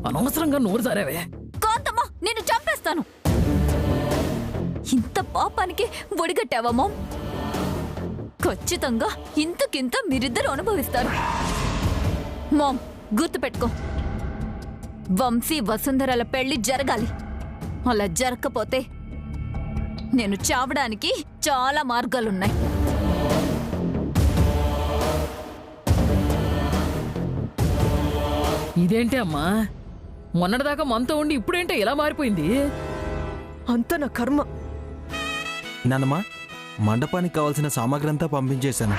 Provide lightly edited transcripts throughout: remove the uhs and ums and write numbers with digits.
అనవసరంగా నోరు జారావే. కాంతమ్మ, నేను చంపేస్తాను. ఇంత పాపానికి ఒడిగట్టావా మామ్? ఖచ్చితంగా ఇంతకింత మీరిద్దరు అనుభవిస్తారు. మామ్, గుర్తుపెట్టుకో, వంశీ వసుంధరల పెళ్లి జరగాలి. అలా జరగకపోతే నేను చావడానికి చాలా మార్గాలున్నాయి. ఇదేంటి అమ్మా, మొన్నటిదాకా మనతో ఉండి ఇప్పుడేంటే ఇలా మారిపోయింది? అంత నా కర్మ. నాన్నమ్మా, మండపానికి కావాల్సిన సామాగ్రి అంతా పంపించేశాను.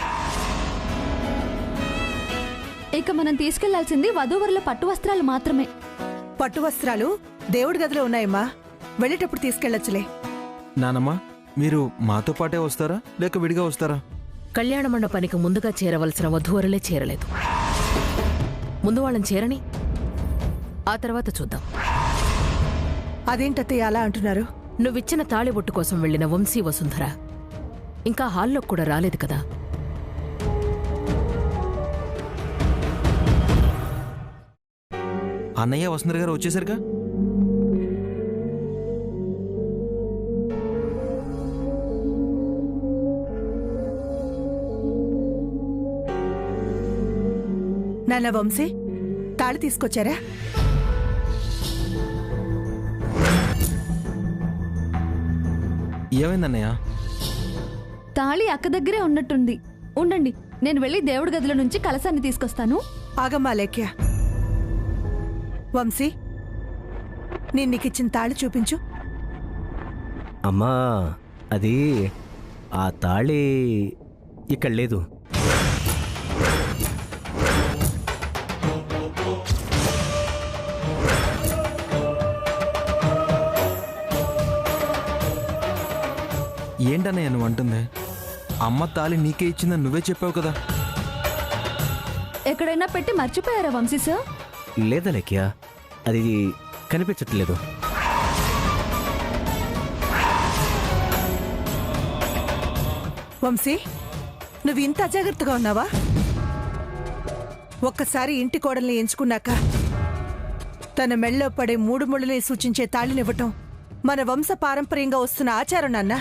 ఇక మనం తీసుకెళ్లాల్సింది వధూవరుల పట్టు వస్త్రాలు మాత్రమే. పట్టు వస్త్రాలు దేవుడి గదిలో ఉన్నాయమ్మా, వెళ్ళేటప్పుడు తీసుకెళ్లొచ్చులే. నానమ్మా, మీరు మాతో పాటే వస్తారా లేక విడిగా వస్తారా? కళ్యాణ మండపానికి ముందుగా చేరవలసిన వధూవరులే చేరలేదు. ముందు వాళ్ళని చేరని, ఆ తర్వాత చూద్దాం. అదేంటత్తయ్య అలా అంటున్నారు? నువ్విచ్చిన తాళిబొట్టు కోసం వెళ్లిన వంశీ వసుంధర ఇంకా హాల్లో కూడా రాలేదు కదా. అన్నయ్య వసుంధర గారు వచ్చేసరిగా. నాన్న వంశీ, తాళి తీసుకొచ్చారా? ఏమైందన్నయ్య? తాళి అక్క దగ్గరే ఉన్నట్టుంది. ఉండండి, నేను వెళ్ళి దేవుడి గదిలో నుంచి కలశాన్ని తీసుకొస్తాను. ఆగమ్మా లేఖ్య. వంశీ, నేను నీకిచ్చిన తాళి చూపించు. అమ్మా, అది ఆ తాళి ఇక్కడ లేదు. ఏంటన్నయ్య నువ్వు అంటుంది? అమ్మ తాళి నీకే ఇచ్చిందని నువ్వే చెప్పావు కదా. ఎక్కడైనా పెట్టి మర్చిపోయారా వంశీ సార్? లేదా లేఖ్య, అది కనిపించట్లేదు. వంశీ, నువ్వు ఇంత అజాగ్రత్తగా ఉన్నావా? ఒక్కసారి ఇంటి కోడల్ని ఎంచుకున్నాక తన మెళ్ళో పడే 3 ముళ్ళని సూచించే తాళినివ్వటం మన వంశ పారంపర్యంగా వస్తున్న ఆచారం నాన్న.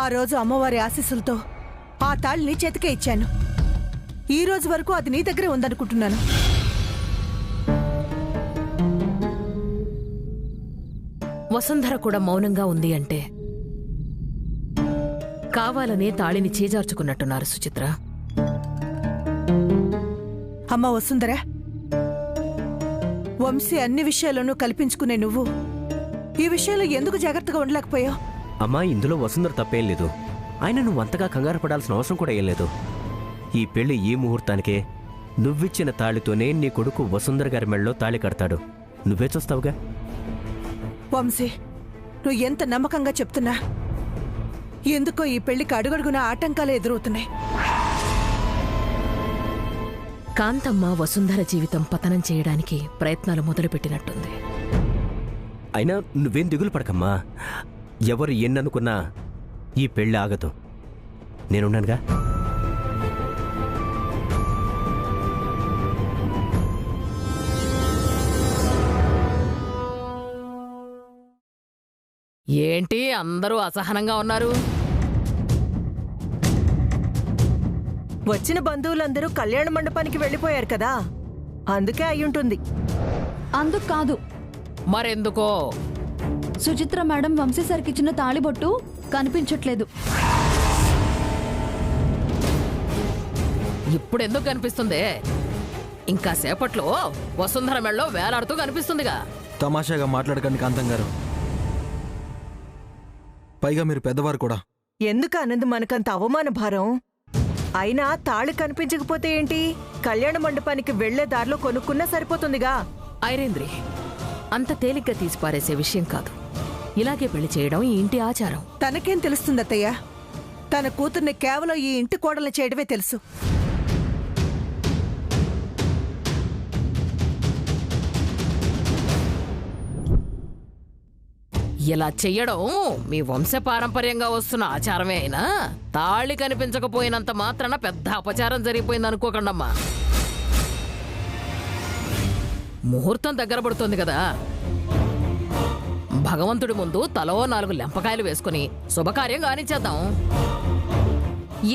ఆ రోజు అమ్మవారి ఆశీస్సులతో ఆ తాళిని చేతికే ఇచ్చాను. ఈ రోజు వరకు అది నీ దగ్గరే ఉందనుకుంటున్నాను. వసుంధర కూడా మౌనంగా ఉంది అంటే కావాలనే తాళిని చేజార్చుకున్నట్టున్నారు సుచిత్ర. అమ్మ వసుంధర, వంశీ అన్ని విషయాల్లోనూ కల్పించుకునే నువ్వు ఈ విషయంలో ఎందుకు జాగ్రత్తగా ఉండలేకపోయావు? అమ్మా, ఇందులో వసుంధర తప్పేం లేదు. ఆయన నువ్వు అంతగా కంగారు పడాల్సిన అవసరం కూడా ఏం లేదు. ఈ పెళ్లి ఈ ముహూర్తానికే నువ్విచ్చిన తాళితోనే నీ కొడుకు వసుంధర గారి మెళ్ళలో తాళి కడతాడు. నువ్వే చూస్తావుగా. వంశీ, నువ్వు ఎంత నమ్మకంగా చెప్తున్నా ఎందుకో ఈ పెళ్లికి అడుగడుగున ఆటంకాలు ఎదురవుతున్నాయి. కాంతమ్మ వసుంధర జీవితం పతనం చేయడానికి ప్రయత్నాలు మొదలుపెట్టినట్టుంది. అయినా నువ్వేం దిగులు పడకమ్మా. ఎవరు ఎన్ననుకున్నా ఈ పెళ్లి ఆగదు. నేనున్నానుగా. ఏంటి అందరూ అసహనంగా ఉన్నారు? వచ్చిన బంధువులందరూ కళ్యాణ మండపానికి వెళ్ళిపోయారు కదా, అందుకే అయ్యుంటుంది. అందుకు కాదు. మరెందుకో? సుచిత్ర మేడం వంశీ సరికిచ్చిన తాళిబొట్టు కనిపించట్లేదు. ఇప్పుడెందుకు కనిపిస్తుంది? ఇంకా సేపట్లో వసుంధర మెళ్ళలో వేలాడుతూ కనిపిస్తుందిగా. తమాషాగా మాట్లాడకండి కాంతం గారు. పైగా మీరు పెద్దవారు కూడా. ఎందుకు అనంది మనకంత అవమాన భారం? అయినా తాళి కనిపించకపోతే ఏంటి, కళ్యాణ మండపానికి వెళ్లే దారిలో కొనుక్కున్నా సరిపోతుందిగా. ఐరేంద్రి, అంత తేలిగ్గా తీసిపారేసే విషయం కాదు. ఇలాగే పెళ్లి చేయడం ఈ ఇంటి ఆచారం. తనకేం తెలుస్తుంది అత్తయ్య? తన కూతుర్ని కేవలం ఈ ఇంటి కోడలు చేయడమే తెలుసు. ఇలా చెయ్యడం మీ వంశపారంపర్యంగా వస్తున్న ఆచారమే అయినా తాళి కనిపించకపోయినంత మాత్రాన పెద్ద అపచారం జరిగిపోయింది అనుకోకండమ్మా. ముహూర్తం దగ్గర పడుతోంది కదా, భగవంతుడి ముందు తలో 4 లెంపకాయలు వేసుకుని శుభకార్యం కానిచ్చేద్దాం.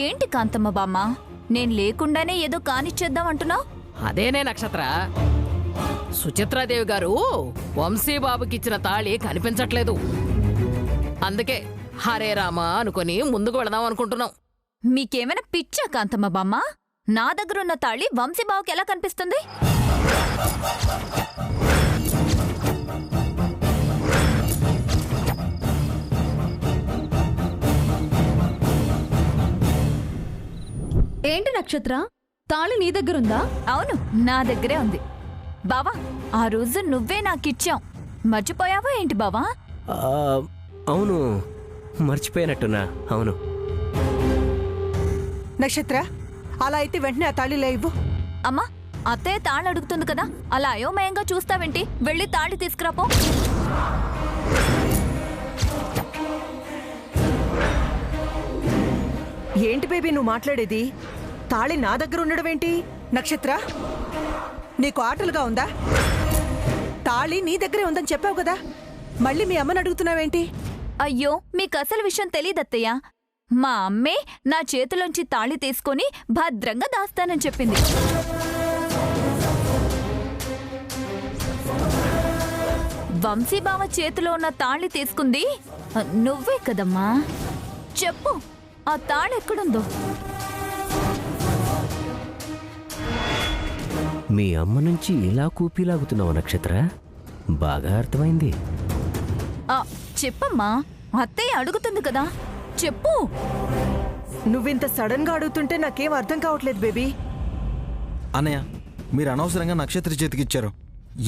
ఏంటి కాంతమ్మ బామ్మ, నేను లేకుండానే ఏదో కానిచ్చేద్దాం అంటున్నావు? అదేనే నక్షత్ర, సుచిత్రాదేవి గారు వంశీబాబుకిచ్చిన తాళి కనిపించట్లేదు. అందుకే హరే రామ అనుకుని ముందుకు వెళదాం అనుకుంటున్నాం. మీకేమైనా పిచ్చా కాంతమ్మ బామ్మ? నా దగ్గరున్న తాళి వంశీబావుకి ఎలా కనిపిస్తుంది? ఏంటి నక్షత్ర, తాళి నీ దగ్గరుందా? అవును, నా దగ్గరే ఉంది. బావా, ఆ రోజు నువ్వే నాకిచ్చావు, మర్చిపోయావా ఏంటి బావా? ఆ, అవును, మర్చిపోయినట్టున్నా. అవును. నక్షత్ర, అలా అయితే వెంటనే ఆ తాళిలా ఇవ్వు. అమ్మా, అత్తయ్య తాళి అడుగుతుంది కదా, అలా అయోమయంగా చూస్తావేంటి? వెళ్ళి తాళి తీసుకురాపో. ఏంటి బేబీ నువ్వు మాట్లాడేది? తాళి నా దగ్గర ఉండడం ఏంటి? నక్షత్ర, నీకు ఆటలుగా ఉందా? తాళి నీ దగ్గరే ఉందని చెప్పావు కదా, మళ్ళీ మీ అమ్మని అడుగుతున్నావేంటి? అయ్యో, మీకు అసలు విషయం తెలీదత్తయ్య. మా అమ్మే నా చేతిలోంచి తాళి తీసుకొని భద్రంగా దాస్తానని చెప్పింది. వంశీబావ చేతిలో ఉన్న తాళి తీసుకుంది నువ్వే కదమ్మా. చెప్పు, ఆ తాళి ఎక్కడుందో? మీ అమ్మ నుంచి ఇలా కూపీలాగుతున్నావు నక్షత్ర, బాగా అర్థమైంది. చెప్పమ్మా, అత్తయ్య అడుగుతుంది కదా, చెప్పు. నువ్వింత సడన్ గా అడుగుతుంటే నాకేం అర్థం కావట్లేదు బేబీ. అన్నయ్య, మీరు అనవసరంగా నక్షత్ర చేతికిచ్చారు.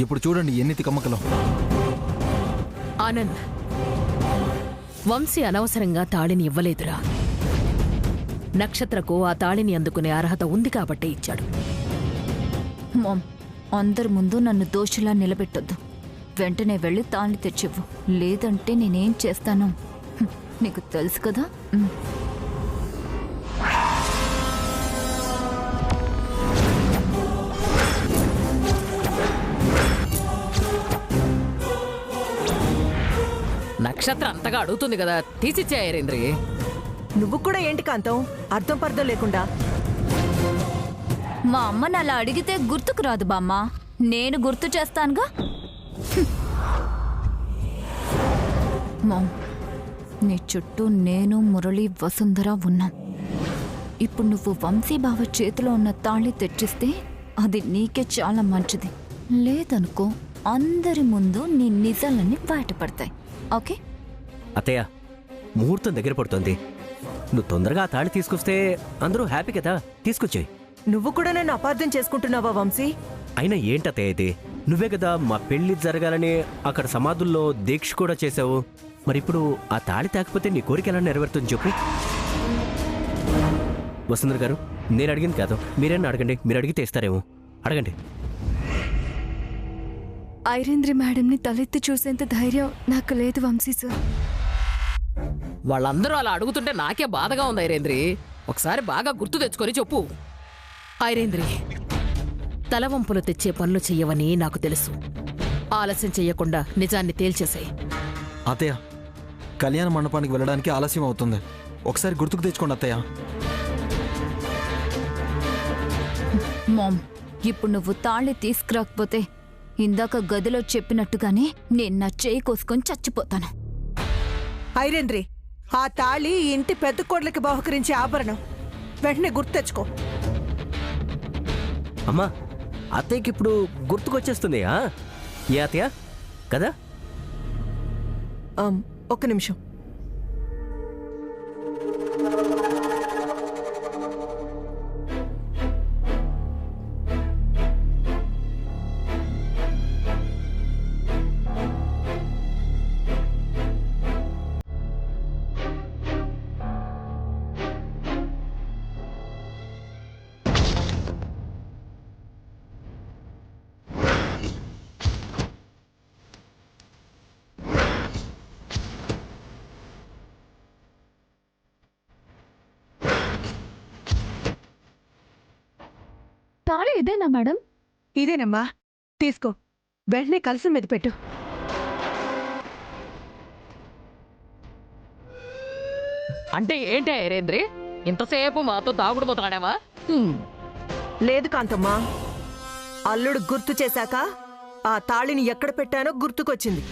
ఇప్పుడు చూడండి ఎన్ని తికమకలు. ఆనంద్, వంశీ అనవసరంగా తాళిని ఇవ్వలేదురా. నక్షత్రకు ఆ తాళిని అందుకునే అర్హత ఉంది కాబట్టే ఇచ్చాడు. మామ్, అందరి ముందు నన్ను దోషిలా నిలబెట్టొద్దు. వెంటనే వెళ్ళి తాళి తెచ్చివ్వు, లేదంటే నేనేం చేస్తాను నీకు తెలుసు కదా. నక్షత్ర అంతగా అడుగుతుంది కదా, తీసిచ్చే ఐరేంద్రి. నువ్వు కూడా ఏంటి కాంతం, అర్థం పర్థం లేకుండా? మా అమ్మని అలా అడిగితే గుర్తుకు రాదు బామ్మ, నేను గుర్తు చేస్తానుగా. మామ్, నీ చుట్టూ నేను, మురళి, వసుంధర ఉన్నాం. ఇప్పుడు నువ్వు వంశీబావ చేతిలో ఉన్న తాళి తెచ్చిస్తే అది నీకే చాలా మంచిది. లేదనుకో, అందరి ముందు నీ నిజాలన్నీ బయటపడతాయి. ఓకే? అత్తయ్య, ముహూర్తం దగ్గర పడుతోంది. నువ్వు తొందరగా ఆ తాళి తీసుకొస్తే అందరూ హ్యాపీ కదా. తీసుకొచ్చాయి. నువ్వు కూడా నన్ను అపార్థం చేసుకుంటున్నావా వంశీ? అయినా ఏంటత్తయ్య ఇది? నువ్వే కదా మా పెళ్లి జరగాలని అక్కడ సమాధుల్లో దీక్ష కూడా చేసావు. మరిప్పుడు ఆ తాళి తాకపోతే నీ కోరిక ఎలా నెరవేరుతుంది చెప్పు. వసుంధర గారు, నేను అడిగింది కాదు, మీరేనా అడగండి. మీరు అడిగితే ఇస్తారేమో, అడగండి. ఐరేంద్రి మేడంని తలెత్తి చూసేంత ధైర్యం నాకు లేదు వంశీ సార్. వాళ్ళందరూ అలా అడుగుతుంటే నాకే బాధగా ఉంది ఐరేంద్రి. ఒకసారి బాగా గుర్తు తెచ్చుకొని చెప్పు. ఐరేంద్రి, తలవంపులు తెచ్చే పనులు చెయ్యవని నాకు తెలుసు. ఆలస్యం చెయ్యకుండా నిజాన్ని తేల్చేసాయి. అత్తయ్య, కళ్యాణ మండపానికి వెళ్ళడానికి ఆలస్యం అవుతుంది. ఒకసారి గుర్తుకు తెచ్చుకోండి అత్తయ్య. మామ్, ఇప్పుడు నువ్వు తాళి తీసుకురాకపోతే ఇందాక గదిలో చెప్పినట్టుగానే నేను నా చేయి కోసుకొని చచ్చిపోతాను. ఐరేంద్రి, ఆ తాళి ఈ ఇంటి పెద్ద కోడ్లకి బహుకరించే ఆభరణం. వెంటనే గుర్తు తెచ్చుకో. అమ్మా, అత్తయ్యకి ఇప్పుడు గుర్తుకొచ్చేస్తుంది. ఏ అత్తయ్య కదా? ఒక్క నిమిషం. తాళి ఇదేనా మేడం? ఇదేనమ్మా, తీసుకో. వెంటనే కలసం మీద పెట్టు. అంటే ఏంటి ఐరేంద్రి, ఇంతసేపు మాతో తాగుడు పోతాడావా? లేదు కాంతమ్మా, అల్లుడు గుర్తు చేశాక ఆ తాళిని ఎక్కడ పెట్టానో గుర్తుకొచ్చింది.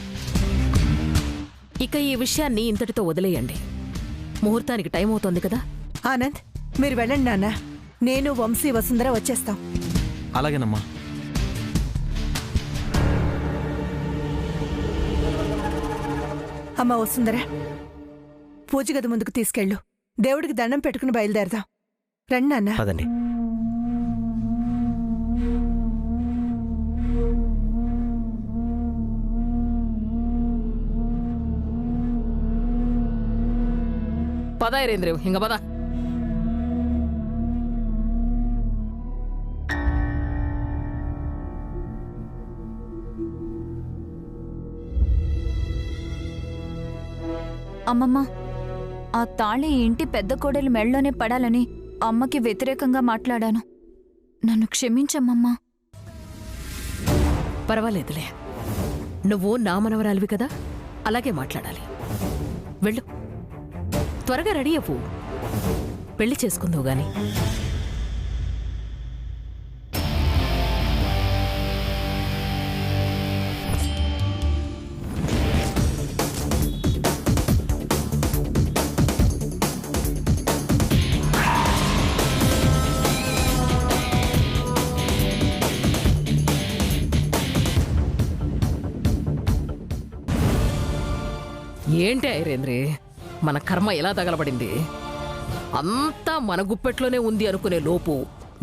ఇక ఈ విషయాన్ని ఇంతటితో వదిలేయండి. ముహూర్తానికి టైం అవుతోంది కదా. ఆనంద్, మీరు వెళ్ళండి నాన్న. నేను వంశీ వసుంధర వచ్చేస్తాం. అలాగేనమ్మా. అమ్మ వసుంధర, పూజ గది ముందుకు తీసుకెళ్ళు. దేవుడికి దండం పెట్టుకుని బయలుదేరదాం. రండి నాన్న. పదండి. పద ఐరేంద్రి, ఇంక పద. అమ్మమ్మ, ఆ తాళి ఇంటి పెద్ద కోడలి మెళ్ళలోనే పడాలని అమ్మకి వ్యతిరేకంగా మాట్లాడాను. నన్ను క్షమించమ్మమ్మా. పర్వాలేదులే, నువ్వు నా మనవరాలివి కదా, అలాగే మాట్లాడాలి. వెళ్ళు, త్వరగా రెడీ అవ్వు, పెళ్లి చేసుకుందావు గాని. ఏంటి ఐరేంద్రి, మన కర్మ ఎలా తగలబడింది? అంతా మన గుప్పెట్లోనే ఉంది అనుకునే లోపు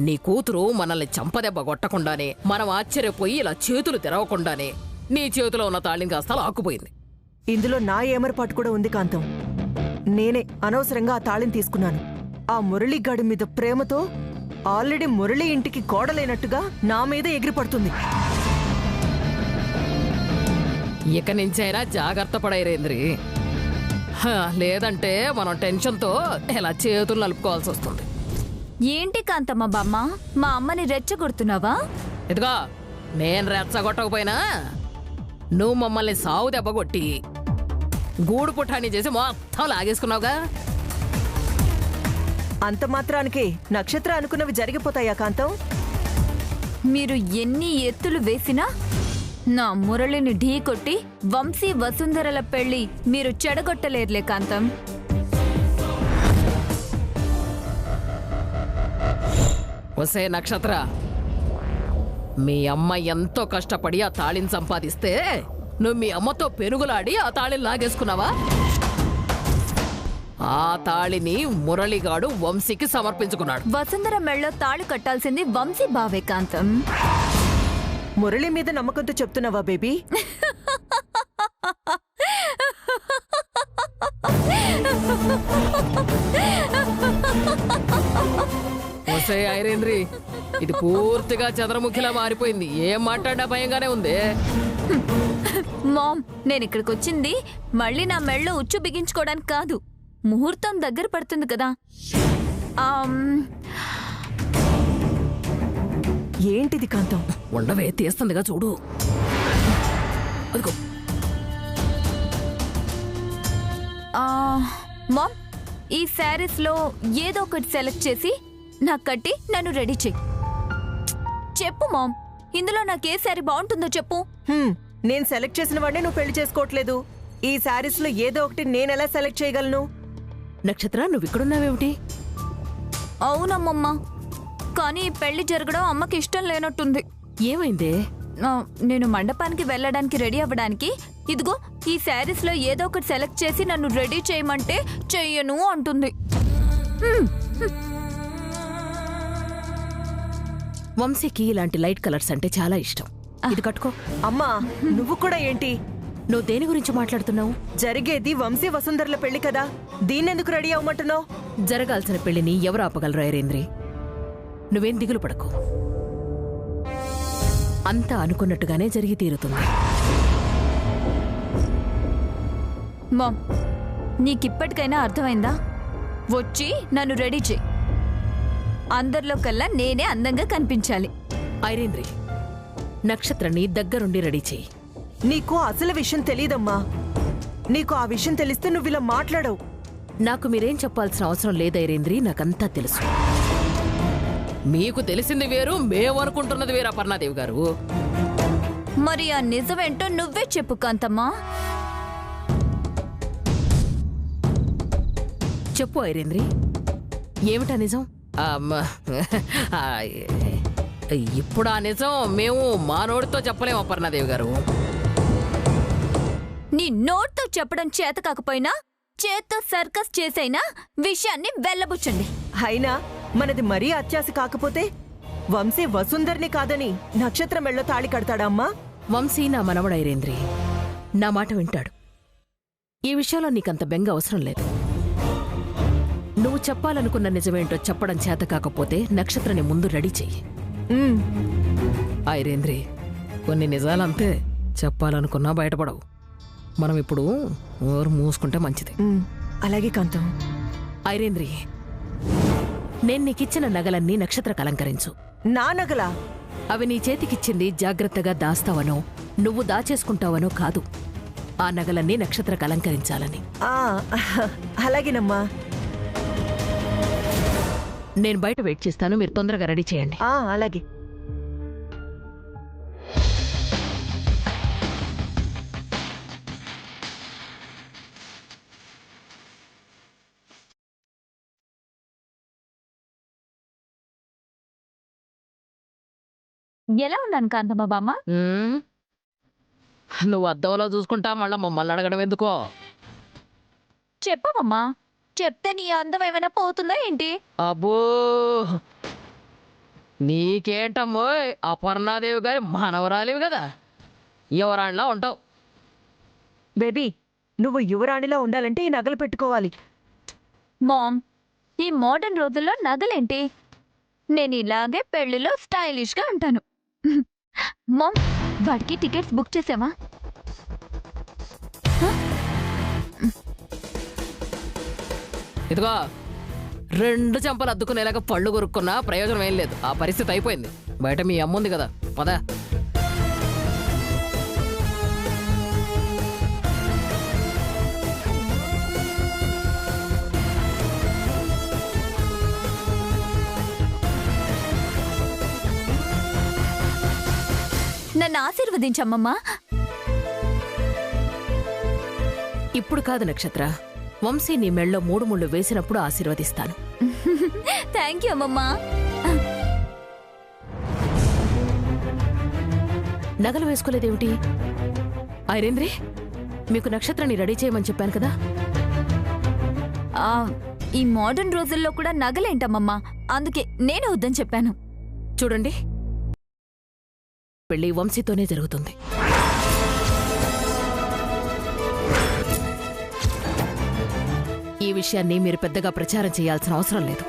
నీ కూతురు మనల్ని చంపదెబ్బ కొట్టకుండానే, మనం ఆశ్చర్యపోయి ఇలా చేతులు తెరవకుండానే నీ చేతిలో ఉన్న తాళిని కాస్త లాక్కుపోయింది. ఇందులో నా ఏమరపాటు కూడా ఉంది కాంతం. నేనే అనవసరంగా ఆ తాళిని తీసుకున్నాను. ఆ మురళిగాడి మీద ప్రేమతో ఆల్రెడీ మురళి ఇంటికి కోడలైనట్టుగా నా మీద ఎగిరిపడుతుంది. ఇక నుంచైనా జాగ్రత్త పడైరేంద్రి, లేదంటే మనం టెన్షన్తో ఇలా చేతులు నలుపుకోవాల్సి వస్తుంది. ఏంటి కాంతమ్మ బామ్మ, మా అమ్మని రెచ్చగొడుతున్నావా? ఇదిగో, నేను రెచ్చగొట్టకపోయినా నువ్వు మమ్మల్ని సావు దెబ్బ కొట్టి గూడు పుట్టాన్ని చేసి మొత్తం లాగేసుకున్నావుగా. అంత మాత్రానికి నక్షత్ర అనుకున్నవి జరిగిపోతాయా కాంతం? మీరు ఎన్ని ఎత్తులు వేసినా నా మురళిని ఢీకొట్టి వంశీ వసుంధరల పెళ్లి మీరు చెడగొట్టలేరులే కాంతం. వసే నక్షత్ర, మీ అమ్మ ఎంతో కష్టపడి ఆ తాళిని సంపాదిస్తే నువ్వు మీ అమ్మతో పెనుగులాడి ఆ తాళిని లాగేసుకున్నావా? ఆ తాళిని మురళిగాడు వంశీకి సమర్పించుకున్నాడు. వసుంధర మెళ్ళో తాళి కట్టాల్సింది వంశీ బావే కాంతం. మురళి మీద నమ్మకంతో చెప్తున్నావా బేబీ? వసే ఐరేంద్రి, ఇది పూర్తిగా చంద్రముఖిలా మారిపోయింది. ఏం మాట్లాడా భయంగానే ఉంది. మామ్, నేను ఇక్కడికి వచ్చింది మళ్ళీ నా మెళ్ళో ఉచ్చు బిగించుకోవడానికి కాదు. ముహూర్తం దగ్గర పడుతుంది కదా. ఏంటిది కాంతం? ఉండవే, తీస్తుందిగా చూడు. అదిగో. మామ్, ఈ శారీస్ లో ఏదో ఒకటి సెలెక్ట్ చేసి నాకు కట్టి నన్ను రెడీ చెయ్యి. చెప్పు మామ్, ఇందులో నాకు ఏ శారీ బాగుంటుందో చెప్పు. నేను సెలెక్ట్ చేసిన వాడిని నువ్వు పెళ్లి చేసుకోవట్లేదు. ఈ శారీస్ లో ఏదో ఒకటి నేనెలా సెలెక్ట్ చేయగలను? నక్షత్ర, నువ్వు ఇక్కడున్నావేమిటి? అవునమ్మమ్మ, కానీ ఈ పెళ్లి జరగడం అమ్మకి ఇష్టం లేనట్టుంది. ఏమైందే? నేను మండపానికి వెళ్ళడానికి రెడీ అవ్వడానికి ఇదిగో ఈ శారీస్ లో ఏదో ఒకటి సెలెక్ట్ చేసి నన్ను రెడీ చేయమంటే చెయ్యను అంటుంది. వంశీకి ఇలాంటి లైట్ కలర్స్ అంటే చాలా ఇష్టం. ఇది కట్టుకో. అమ్మా, నువ్వు కూడా ఏంటి? నువ్వు దేని గురించి మాట్లాడుతున్నావు? జరిగేది వంశీ వసుంధరల పెళ్లి కదా, దీన్నెందుకు రెడీ అవ్వమంటున్నావు? జరగాల్సిన పెళ్లిని ఎవరు ఆపగలరు ఐరేంద్రి? నువ్వేం దిగులు పడకు, అంతా అనుకున్నట్టుగానే జరిగి తీరుతుంది. మామ్, నీకిప్పటికైనా అర్థమైందా? వచ్చి నన్ను రెడీ చేయి. అందరిలో కల్లా నేనే అందంగా కనిపించాలి. ఐరేంద్రి, నక్షత్రాన్ని దగ్గరుండి రెడీ చెయ్యి. నీకు అసలు విషయం తెలీదమ్మా. నీకు ఆ విషయం తెలిస్తే నువ్వు ఇలా మాట్లాడవు. నాకు మీరేం చెప్పాల్సిన అవసరం లేదు ఐరేంద్రి, నాకంతా తెలుసు. మీకు తెలిసింది వేరు, మేమనుకుంటున్నది వేరు అపర్ణాదేవి గారు. మరి ఆ నిజమేంటో నువ్వే చెప్పు కాంతమ్మా. చెప్పు ఐరేంద్రి, ఏమిటా నిజం? ఇప్పుడు ఆ నిజం మేము మా నోటితో చెప్పలేము అపర్ణాదేవి గారు. నీ నోట్తో చెప్పడం చేత కాకపోయినా చేత్తో సర్కస్ చేసైనా విషయాన్ని వెళ్ళబుచ్చండి. అయినా మనది మరీ అత్యాశ కాకపోతే వంశీ వసుంధర్ని కాదని నక్షత్రం మెళ్ళో తాళి కడతాడా అమ్మా? వంశీ నా మనవడు ఐరేంద్రి, నా మాట వింటాడు. ఈ విషయంలో నీకంత బెంగ అవసరం లేదు. నువ్వు చెప్పాలనుకున్న నిజమేంటో చెప్పడం చేత కాకపోతే నక్షత్రాన్ని ముందు రెడీ చెయ్యి. ఐరేంద్రి, కొన్ని నిజాలంతే, చెప్పాలనుకున్నా బయటపడవు. మనం ఇప్పుడు ఊరు మూసుకుంటే మంచిది. అలాగే కాంతం. ఐరేంద్రి, నేను నీకిచ్చిన నగలన్నీ నక్షత్రకు అలంకరించు. నా నగలా? అవి నీ చేతికిచ్చింది జాగ్రత్తగా దాస్తావనో నువ్వు దాచేసుకుంటావనో కాదు, ఆ నగలన్నీ నక్షత్రకు అలంకరించాలని. అలాగేనమ్మా. నేను బయట వెయిట్ చేస్తాను, మీరు తొందరగా రెడీ చేయండి. అలాగే. ఎలా ఉన్నాను కాంతమ్మ బామ్మ? నువ్వు అద్దంలో చూసుకుంటా మళ్ళా మమ్మల్ని అడగడం ఎందుకో? చెప్పవమ్మా, చెప్తే నీ అందం ఏమైనా పోతుందా ఏంటి? అబ్బో, నీకేంటమ్మో, అపర్ణాదేవి గారి మనవరాలివి కదా, యువరాణిలా ఉంటావు. బేబీ, నువ్వు యువరాణిలా ఉండాలంటే ఈ నగలు పెట్టుకోవాలి. మామ్, ఈ మోడర్న్ రోజుల్లో నగలేంటి? నేను ఇలాగే పెళ్లిలో స్టైలిష్ గా ఉంటాను. మామ్, వాడికి టికెట్స్ బుక్ చేసావా? ఇదిగో, 2 చెంపలు అద్దుకునేలాగా పళ్ళు కొరుక్కున్నా ప్రయోజనం ఏం లేదు. ఆ పరిస్థితి అయిపోయింది. బయట మీ అమ్మ ఉంది కదా, పదా. నన్ను ఆశీర్వదించమ్మమ్మా. ఇప్పుడు కాదు నక్షత్ర, వంశీ నీ మెళ్ళో 3 ముళ్ళు వేసినప్పుడు ఆశీర్వదిస్తాను. థ్యాంక్ యూ అమ్మమ్మా. నగలు వేసుకోలేదేమిటి? ఐరేంద్రి, మీకు నక్షత్రాన్ని రెడీ చేయమని చెప్పాను కదా. ఈ మోడర్న్ రోజుల్లో కూడా నగలేంటమ్మమ్మా, అందుకే నేను వద్దని చెప్పాను. చూడండి, పెళ్లి వంశీతోనే జరుగుతుంది. ఈ విషయాన్ని మీరు పెద్దగా ప్రచారం చేయాల్సిన అవసరం లేదు.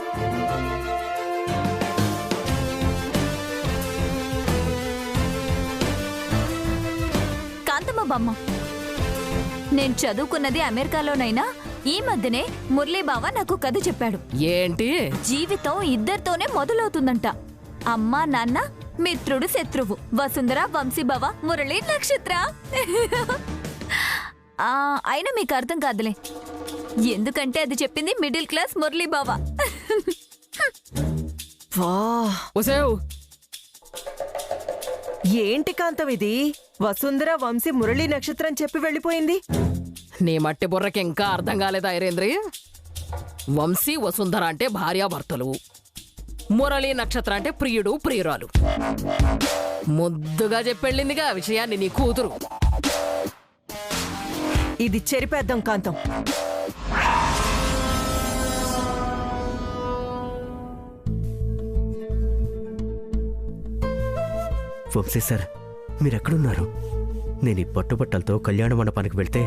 కాంతమ్మ బామ్మ, నేను చదువుకున్నది అమెరికాలోనైనా ఈ మధ్యనే మురళీ బావ నాకు కథ చెప్పాడు. ఏంటి? జీవితం ఇద్దరితోనే మొదలవుతుందంట. అమ్మా నాన్న, మిత్రుడు శత్రువు, వసుంధర, వంశీభవ, మురళి, నక్షత్ర. అయినా మీకు అర్థం కాదులే, ఎందుకంటే అది చెప్పింది మిడిల్ క్లాస్ మురళీ బావ. ఏంటి కాంతం ఇది? వసుంధర, వంశీ, మురళి, నక్షత్రం చెప్పి వెళ్ళిపోయింది. నీ మట్టి బుర్రకి ఇంకా అర్థం కాలేదా ఐరేంద్రి? వంశీ వసుంధర అంటే భార్యాభర్తలు, మురళి నక్షత్ర అంటే ప్రియుడు ప్రియురాలు. ముద్దుగా చెప్పెళ్ళిందిగా విషయాన్ని నీ కూతురు. ఇది చెరిపేద్దాం కాంతం. వంశీ సార్, మీరెక్కడున్నారు? నేను ఈ పట్టుబట్టలతో కళ్యాణ మండపానికి వెళ్తే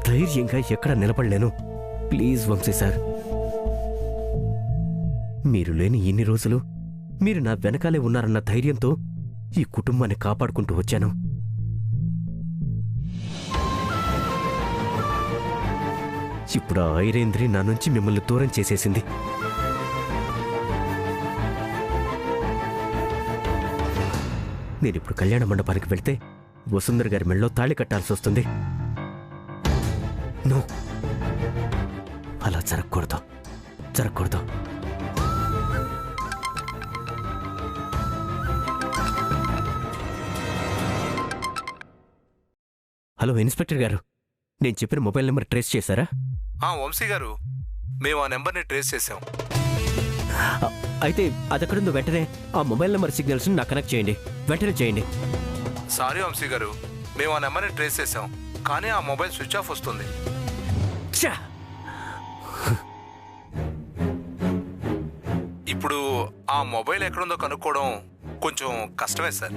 ధైర్యంగా ఎక్కడ నిలబడలేను. ప్లీజ్ వంశీ సార్, మీరు లేని ఇన్ని రోజులు మీరు నా వెనకాలే ఉన్నారన్న ధైర్యంతో ఈ కుటుంబాన్ని కాపాడుకుంటూ వచ్చాను. ఇప్పుడు ఆ ఐరేంద్రి నా నుంచి మిమ్మల్ని దూరం చేసేసింది. నేనిప్పుడు కళ్యాణ మండపానికి వెళ్తే వసుంధర గారి మెళ్ళలో తాళి కట్టాల్సి వస్తుంది. నో, అలా జరగకూడదు, జరగకూడదు. హలో ఇన్స్పెక్టర్ గారు, నేను చెప్పిన మొబైల్ నెంబర్ ట్రేస్ చేశారా? వంశీ గారు, మేము ఆ నెంబర్ని ట్రేస్ చేసాం. అయితే అదెక్కడుందో వెంటనే ఆ మొబైల్ నెంబర్ సిగ్నల్స్ నాకు కనెక్ట్ చేయండి, వెంటనే చేయండి. సారీ వంశీ గారు, మేము ఆ నెంబర్ని ట్రేస్ చేసాం, కానీ ఆ మొబైల్ స్విచ్ ఆఫ్ వస్తుంది. ఛా! ఇప్పుడు ఆ మొబైల్ ఎక్కడుందో కనుక్కోవడం కొంచెం కష్టమే సార్.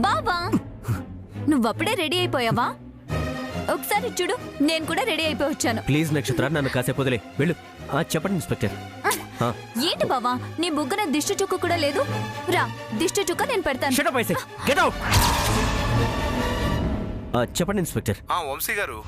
బావా నువ్వప్పుడే రెడీ అయిపోయావా? ఒకసారి చూడు, నేను కూడా రెడీ అయిపోయి వచ్చాను. ప్లీజ్ నక్షత్ర, నన్ను కాసేపు వదిలే వెళ్ళు. చెప్పండి ఇన్స్పెక్టర్. ఏంటి బావా, నీ బుగ్గన దిష్టి చుక్క కూడా లేదు? రా, దిష్టి చుక్క నేను పెడతాను. Shut up, I say. Get out! చెప్పండి ఇన్స్పెక్టర్. వంశీ గారు,